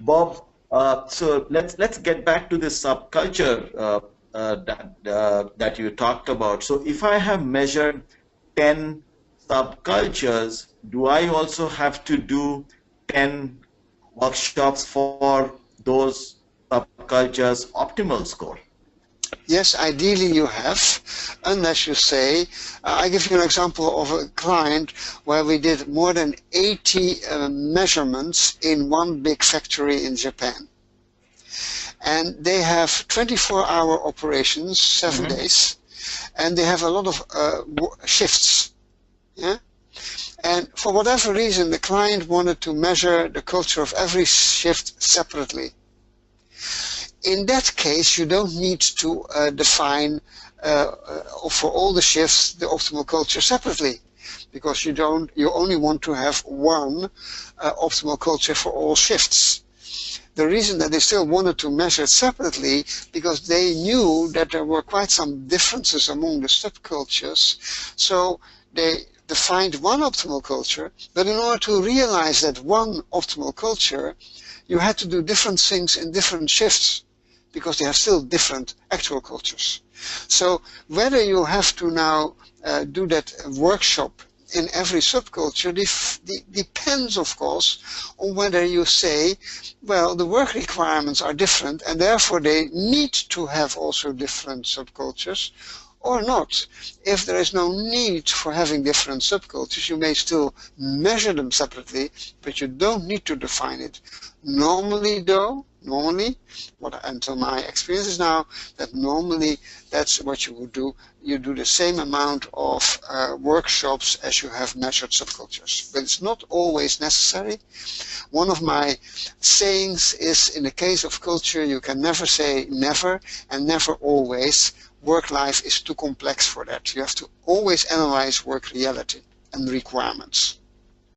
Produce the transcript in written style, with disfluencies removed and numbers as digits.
Bob, so let's get back to this subculture that you talked about. So if I have measured 10 subcultures, do I also have to do 10 workshops for those subcultures optimal score? Yes, ideally you have, unless you say, I give you an example of a client where we did more than 80 measurements in one big factory in Japan. And they have 24-hour operations, 7 days, and they have a lot of shifts. Yeah? And for whatever reason, the client wanted to measure the culture of every shift separately. In that case, you don't need to define for all the shifts the optimal culture separately, because you only want to have one optimal culture for all shifts. The reason that they still wanted to measure it separately, because they knew that there were quite some differences among the subcultures, so they defined one optimal culture, but in order to realize that one optimal culture, you had to do different things in different shifts, because they have still different actual cultures. So whether you have to now do that workshop in every subculture depends, of course, on whether you say, well, the work requirements are different and therefore they need to have also different subcultures, or not. If there is no need for having different subcultures, you may still measure them separately, but you don't need to define it. Normally though, until my experience is now, that normally that's what you would do. You do the same amount of workshops as you have measured subcultures. But it's not always necessary. One of my sayings is, in the case of culture, you can never say never and never always. Work life is too complex for that. You have to always analyze work reality and requirements.